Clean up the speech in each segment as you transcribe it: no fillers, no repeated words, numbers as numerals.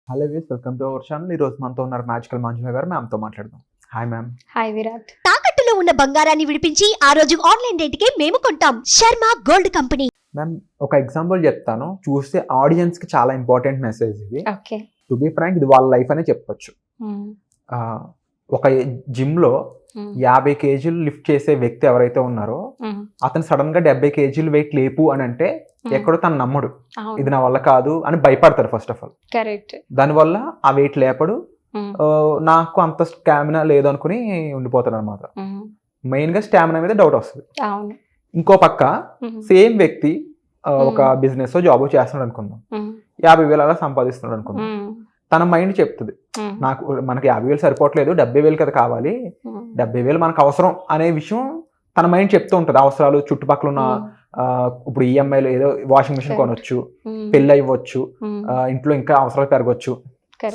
Hello వీస్ welcome to our channel. ఈరోజు మనతో ఉన్నారు మ్యాజికల్ మంజుల గారు. మ్యామ్తో మాట్లాడదాం. Hi ma'am. హాయ్ విరాట్. తాకట్టులో ఉన్న బంగారాన్ని విడిపించి ఆ రోజు ఆన్లైన్ రేటుకే మేము కొంటాం. Sharma gold company. మ్యామ్ ఒక ఎగ్జాంపుల్ చెప్తాను, చూస్తే ఆడియన్స్ కి చాలా ఇంపార్టెంట్ మెసేజ్ ఇది. ఓకే. టు బి ఫ్రాంక్, ఇది వాళ్ళ లైఫ్ అనే చెప్పొచ్చు. ఒక జిమ్ లో 50 కేజీలు లిఫ్ట్ చేసే వ్యక్తి ఎవరైతే ఉన్నారో అతను సడన్ గా 70 కేజీలు వెయిట్ లేపు అని అంటే ఎక్కడో తను నమ్మడు, ఇది నా వల్ల కాదు అని భయపడతాడు ఫస్ట్ ఆఫ్ ఆల్. కరెక్ట్. దానివల్ల ఆ వెయిట్ లేపడు, నాకు అంత స్టామినా లేదు అనుకుని ఉండిపోతాడు అనమాట. మెయిన్ గా స్టామినా మీద డౌట్ వస్తుంది. ఇంకో పక్క సేమ్ వ్యక్తి ఒక బిజినెస్ జాబ్ చేస్తున్నాడు అనుకుందాం, 50,000 అలా సంపాదిస్తున్నాడు అనుకుందాం. తన మైండ్ చెప్తుంది, మనకి 50,000 సరిపోవట్లేదు, 70,000 కదా కావాలి, 70,000 మనకు అవసరం అనే విషయం తన మైండ్ చెప్తూ ఉంటుంది. అవసరాలు, చుట్టుపక్కల ఉన్న ఇప్పుడు ఈఎంఐలు, ఏదో వాషింగ్ మిషన్ కొనొచ్చు, పెళ్ళి అవ్వచ్చు, ఇంట్లో ఇంకా అవసరాలు పెరగచ్చు.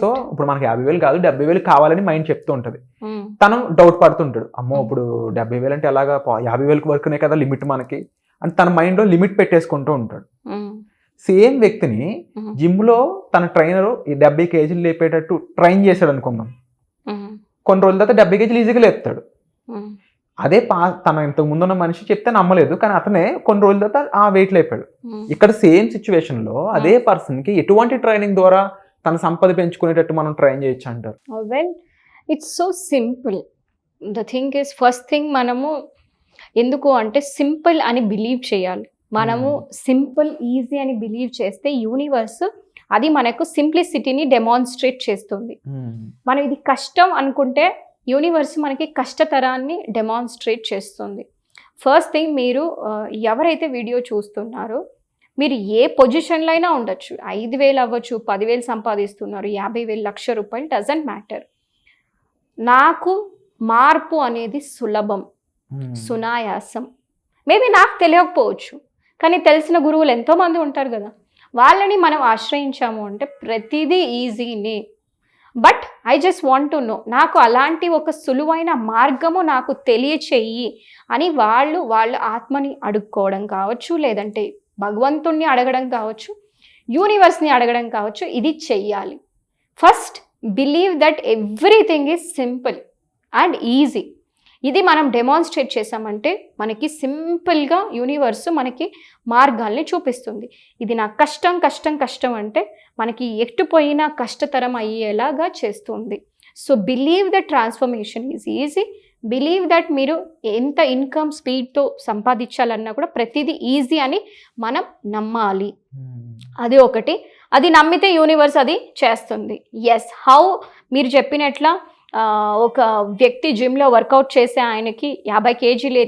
సో ఇప్పుడు మనకి 50,000 కాదు 70,000 కావాలని మైండ్ చెప్తూ ఉంటది. తను డౌట్ పడుతుంటాడు, అమ్మో ఇప్పుడు 70,000 అంటే ఎలాగా, 50,000 వరకునే కదా లిమిట్ మనకి అని తన మైండ్ లో లిమిట్ పెట్టేసుకుంటూ ఉంటాడు. సేమ్ వ్యక్తిని జిమ్ లో తన ట్రైనర్ ఈ 70 కేజీలు లేపేటట్టు ట్రైన్ చేశాడు అనుకుందాం. కొన్ని రోజుల తర్వాత 70 కేజీలు ఈజీగా లేపుతాడు. అదే తన ఇంతకు ముందున్న మనిషి చెప్తే నమ్మలేదు, కానీ అతనే కొన్ని రోజుల తర్వాత ఆ వెయిట్ లేపాడు. ఇక్కడ సేమ్ సిచ్యువేషన్ లో అదే పర్సన్ కి ఎటువంటి ట్రైనింగ్ ద్వారా తన సంపద పెంచుకునేటట్టు మనం ట్రైన్ చేయొచ్చు అంటారు? Well, it's so simple. The thing is, first thing మనము ఎందుకు అంటే సింపుల్ అని బిలీవ్ చేయాలి. మనము సింపుల్ ఈజీ అని బిలీవ్ చేస్తే యూనివర్స్ అది మనకు సింప్లిసిటీని డెమాన్స్ట్రేట్ చేస్తుంది. మనం ఇది కష్టం అనుకుంటే యూనివర్స్ మనకి కష్టతరాన్ని డెమాన్స్ట్రేట్ చేస్తుంది. ఫస్ట్ థింగ్, మీరు ఎవరైతే వీడియో చూస్తున్నారో మీరు ఏ పొజిషన్లో అయినా ఉండొచ్చు, 5,000 అవ్వచ్చు, 10,000 సంపాదిస్తున్నారు, 50,000, ₹1,00,000, డజంట్ మ్యాటర్. నాకు మార్పు అనేది సులభం, సునాయాసం. మేబీ నాకు తెలియకపోవచ్చు, కానీ తెలిసిన గురువులు ఎంతోమంది ఉంటారు కదా, వాళ్ళని మనం ఆశ్రయించాము అంటే ప్రతిదీ ఈజీనే. But I just want to know, నాకు అలాంటి ఒక సులువైన మార్గము నాకు తెలియచేయి అని వాళ్ళ ఆత్మని అడుక్కోవడం కావచ్చు, లేదంటే భగవంతుణ్ణి అడగడం కావచ్చు, యూనివర్స్ని అడగడం కావచ్చు. ఇది చెయ్యాలి. First believe that everything is simple and easy. ఇది మనం డెమాన్స్ట్రేట్ చేసామంటే మనకి సింపుల్గా యూనివర్స్ మనకి మార్గాల్ని చూపిస్తుంది. ఇది నాకు కష్టం కష్టం కష్టం అంటే మనకి ఎట్టుపోయినా కష్టతరం అయ్యేలాగా చేస్తుంది. So believe that transformation is easy. Believe that మీరు ఎంత ఇన్కమ్ స్పీడ్తో సంపాదించాలన్నా కూడా ప్రతిదీ ఈజీ అని మనం నమ్మాలి. అది ఒకటి. అది నమ్మితే యూనివర్స్ అది చేస్తుంది. ఎస్, హౌ మీరు చెప్పినట్ల ఒక వ్యక్తి జిమ్లో వర్కౌట్ చేసే ఆయనకి 50 కేజీలు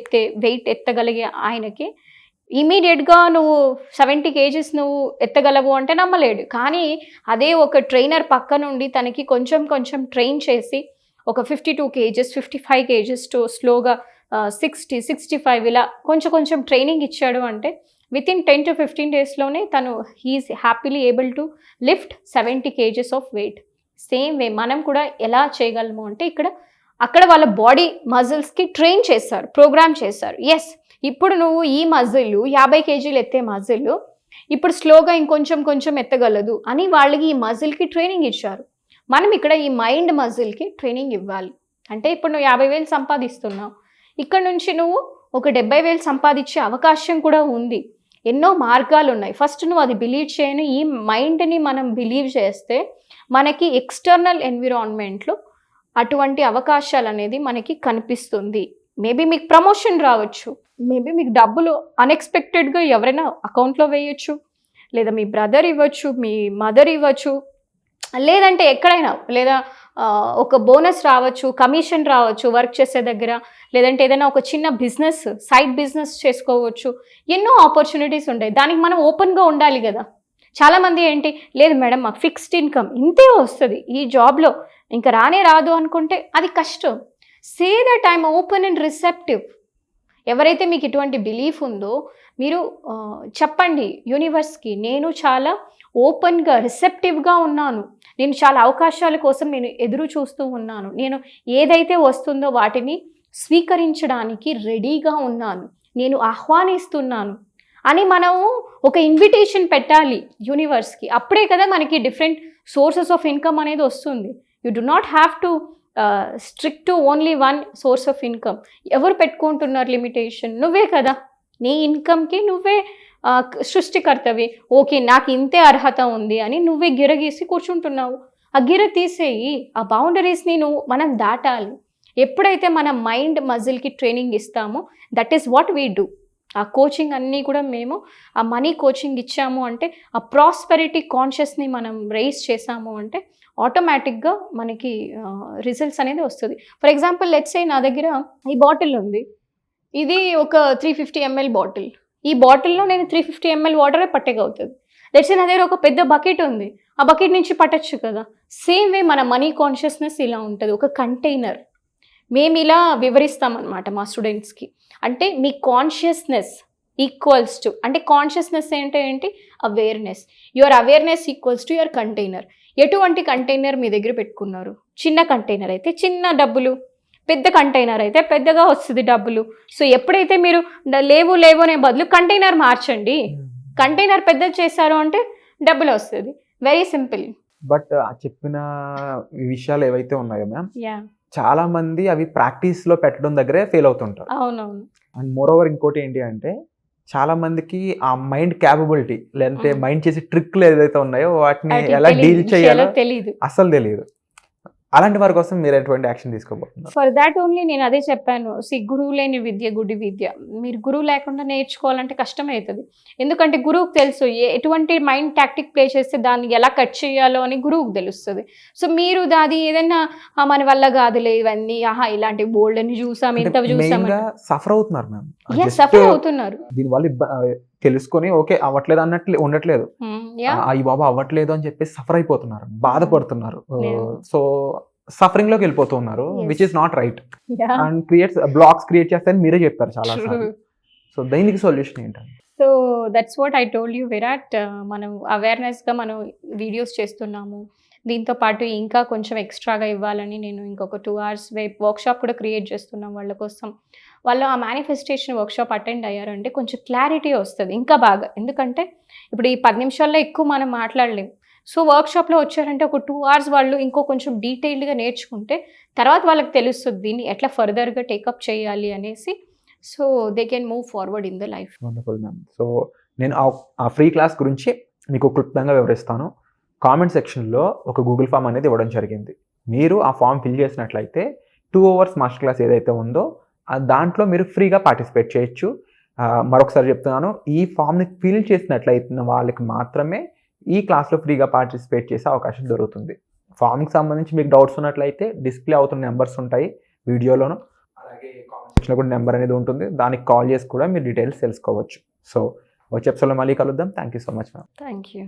వెయిట్ ఎత్తగలిగే ఆయనకి ఇమీడియట్గా నువ్వు 70 కేజీస్ నువ్వు ఎత్తగలవు అంటే నమ్మలేడు. కానీ అదే ఒక ట్రైనర్ పక్క నుండి తనకి కొంచెం కొంచెం ట్రైన్ చేసి ఒక 52 కేజెస్ 55 కేజెస్ టు స్లోగా 60 65 ఇలా కొంచెం కొంచెం ట్రైనింగ్ ఇచ్చాడు అంటే వితిన్ 10 to 15 డేస్లోనే తను he is happily able to lift 70 kgs of weight. Same way మనం కూడా ఎలా చేయగలము అంటే అక్కడ వాళ్ళ బాడీ మజిల్స్కి ట్రైన్ చేస్తారు, ప్రోగ్రామ్ చేస్తారు. ఎస్, ఇప్పుడు నువ్వు ఈ మజిల్ 50 కేజీలు ఎత్తే మజిల్ ఇప్పుడు స్లోగా ఇంకొంచెం కొంచెం ఎత్తగలదు అని వాళ్ళకి ఈ మజిల్కి ట్రైనింగ్ ఇచ్చారు. మనం ఇక్కడ ఈ మైండ్ మజిల్కి ట్రైనింగ్ ఇవ్వాలి. అంటే ఇప్పుడు నువ్వు 50,000 సంపాదిస్తున్నావు, ఇక్కడ నుంచి నువ్వు ఒక 70,000 సంపాదించే అవకాశం కూడా ఉంది. ఎన్నో మార్గాలు ఉన్నాయి. ఫస్ట్ నువ్వు అది బిలీవ్ చేయను. ఈ మైండ్ని మనం బిలీవ్ చేస్తే మనకి ఎక్స్టర్నల్ ఎన్విరాన్మెంట్లో అటువంటి అవకాశాలు అనేది మనకి కనిపిస్తుంది. మేబీ మీకు ప్రమోషన్ రావచ్చు, మేబీ మీకు డబ్బులు అన్ఎక్స్పెక్టెడ్గా ఎవరైనా అకౌంట్లో వేయచ్చు, లేదా మీ బ్రదర్ ఇవ్వచ్చు, మీ మదర్ ఇవ్వచ్చు, లేదంటే ఎక్కడైనా, లేదా ఒక బోనస్ రావచ్చు, కమిషన్ రావచ్చు వర్క్ చేసే దగ్గర, లేదంటే ఏదైనా ఒక చిన్న బిజినెస్, సైడ్ బిజినెస్ చేసుకోవచ్చు. ఎన్నో ఆపర్చునిటీస్ ఉంటాయి. దానికి మనం ఓపెన్గా ఉండాలి కదా. చాలామంది ఏంటి, లేదు మేడం మాకు ఫిక్స్డ్ ఇన్కమ్ ఇంతే వస్తుంది ఈ జాబ్లో, ఇంకా రానే రాదు అనుకుంటే అది కష్టం. Say that I'm open and receptive. ఎవరైతే మీకు ఇటువంటి బిలీఫ్ ఉందో మీరు చెప్పండి యూనివర్స్కి, నేను చాలా ఓపెన్గా రిసెప్టివ్గా ఉన్నాను, నేను చాలా అవకాశాల కోసం నేను ఎదురు చూస్తూ ఉన్నాను, నేను ఏదైతే వస్తుందో వాటిని స్వీకరించడానికి రెడీగా ఉన్నాను, నేను ఆహ్వానిస్తున్నాను అని మనము ఒక ఇన్విటేషన్ పెట్టాలి యూనివర్స్కి. అప్పుడే కదా మనకి డిఫరెంట్ సోర్సెస్ ఆఫ్ ఇన్కమ్ అనేది వస్తుంది. You do not have to strict to only one source of income. ఎవరు పెట్టుకుంటున్నారు లిమిటేషన్? నువ్వే కదా. నీ ఇన్కమ్కి నువ్వే సృష్టికర్తవి. ఓకే, నాకు ఇంతే అర్హత ఉంది అని నువ్వే గిరగీసి కూర్చుంటున్నావు. ఆ గిర తీసేయి. ఆ బౌండరీస్ని మనం దాటాలి. ఎప్పుడైతే మన మైండ్ మజిల్కి ట్రైనింగ్ ఇస్తామో that is what we do. ఆ కోచింగ్ అన్నీ కూడా మేము ఆ మనీ కోచింగ్ ఇచ్చాము అంటే, ఆ ప్రాస్పెరిటీ కాన్షియస్ని మనం రైజ్ చేసాము అంటే ఆటోమేటిక్గా మనకి రిజల్ట్స్ అనేది వస్తుంది. ఫర్ ఎగ్జాంపుల్ లెట్స్ సే నా దగ్గర ఈ బాటిల్ ఉంది. ఇది ఒక 350 ml బాటిల్. ఈ బాటిల్లో నేను 350 ml వాటరే పట్టగలుగుతుంది. లెట్స్ సే నా దగ్గర ఒక పెద్ద బకెట్ ఉంది. ఆ బకెట్ నుంచి పట్టచ్చు కదా. సేమ్ వే మన మనీ కాన్షియస్నెస్ ఇలా ఉంటుంది, ఒక కంటైనర్. మేము ఇలా వివరిస్తామన్నమాట మా స్టూడెంట్స్కి. అంటే మీ కాన్షియస్నెస్ ఈక్వల్స్ టు, అంటే కాన్షియస్నెస్ ఏంటి? Awareness. Your awareness equals to your container. ఎటువంటి కంటైనర్ మీ దగ్గర పెట్టుకున్నారు? చిన్న కంటైనర్ అయితే చిన్న డబ్బులు, పెద్ద కంటైనర్ అయితే పెద్దగా వస్తుంది డబ్బులు. సో ఎప్పుడైతే మీరు లేవు అనే బదులు కంటైనర్ మార్చండి. కంటైనర్ పెద్దది చేశారు అంటే డబ్బులు వస్తుంది. Very simple. బట్ చెప్పిన విషయాలు ఏవైతే ఉన్నాయో మ్యామ్, చాలా మంది అవి ప్రాక్టీస్ లో పెట్టడం దగ్గరే ఫెయిల్ అవుతుంటారు. అవునవును. అండ్ మోర్ ఓవర్ ఇంకోటి ఏంటి అంటే, చాలా మందికి ఆ మైండ్ క్యాపబిలిటీ లేదంటే మైండ్ చేసే ట్రిక్లు ఏదైతే ఉన్నాయో వాటిని ఎలా డీల్ చేయాలో తెలియదు, అసలు తెలియదు. అలాంటి వారి కోసం మీరు ఎటువంటి యాక్షన్ తీసుకోబోతున్నారు? ఫర్ దాట్ ఓన్లీ నేను అదే చెప్పాను. గురువు లేని విద్య గుడి విద్య. మీరు గురువు లేకుండా నేర్చుకోవాలంటే కష్టమవుతుంది. ఎందుకంటే గురువుకు తెలుసు ఎటువంటి మైండ్ టాక్టిక్ ప్లే చేస్తే దాన్ని ఎలా కట్ చేయాలో అని గురువుకు తెలుస్తుంది. సో మీరు అది ఏదైనా మన వల్ల కాదులే ఇవన్నీ, ఇలాంటి బోల్డ్ అని చూసాం, ఇంత చూసాం, సఫర్ అవుతున్నారు మ్యామ్. సఫర్ అవుతున్నారు. దీనివల్ల తెలుసుకొని ఓకే అవ్వట్లేదు అన్నట్లు ఉండట్లేదు. అయ్యి బాబా అవ్వట్లేదు అని చెప్పేసి సఫర్ అయిపోతున్నారు, బాధపడుతున్నారు. సో సఫరింగ్ లోకి వెళ్ళిపోతున్నారు, which is not right. And blocks create చేస్తారని మీరే చెప్పారు చాలా సార్లు. సో దీనికి సొల్యూషన్ ఏంటంటే, so that's what I told you Virat. మనం అవేర్నెస్గా మనం వీడియోస్ చేస్తున్నాము. దీంతో పాటు ఇంకా కొంచెం ఎక్స్ట్రాగా ఇవ్వాలని నేను ఇంకొక 2 hours వర్క్షాప్ కూడా క్రియేట్ చేస్తున్నాం వాళ్ళ కోసం. వాళ్ళు ఆ మేనిఫెస్టేషన్ వర్క్షాప్ అటెండ్ అయ్యారంటే కొంచెం క్లారిటీ వస్తుంది ఇంకా బాగా. ఎందుకంటే ఇప్పుడు ఈ 10 నిమిషాల్లో ఎక్కువ మనం మాట్లాడలేము. సో వర్క్షాప్లో వచ్చారంటే ఒక 2 hours వాళ్ళు ఇంకో కొంచెం డీటెయిల్డ్గా నేర్చుకుంటే తర్వాత వాళ్ళకి తెలుస్తుంది దీన్ని ఎట్లా ఫర్దర్గా టేకప్ చేయాలి అనేసి. So they can move forward in the life. Wonderful ma'am. So నేను ఆ ఫ్రీ క్లాస్ గురించి మీకు క్లుప్తంగా వివరిస్తాను. కామెంట్ సెక్షన్లో ఒక గూగుల్ ఫామ్ అనేది ఇవ్వడం జరిగింది. మీరు ఆ ఫామ్ ఫిల్ చేసినట్లయితే 2 hours మాస్టర్ క్లాస్ ఏదైతే ఉందో దాంట్లో మీరు ఫ్రీగా పార్టిసిపేట్ చేయొచ్చు. మరొకసారి చెప్తున్నాను, ఈ ఫామ్ని ఫిల్ చేసినట్లయితే వాళ్ళకి మాత్రమే ఈ క్లాస్లో ఫ్రీగా పార్టిసిపేట్ చేసే అవకాశం దొరుకుతుంది. ఫామ్కి సంబంధించి మీకు డౌట్స్ ఉన్నట్లయితే డిస్ప్లే అవుతున్న నెంబర్స్ ఉంటాయి వీడియోలోను, అలాగే కామెంట్ సెక్షన్లో కూడా నెంబర్ అనేది ఉంటుంది. దానికి కాల్ చేసి కూడా మీరు డీటెయిల్స్ తెలుసుకోవచ్చు. సో వచ్చే ఎపిసోడ్లో మళ్ళీ కలుద్దాం. Thank you so much ma'am. Thank you.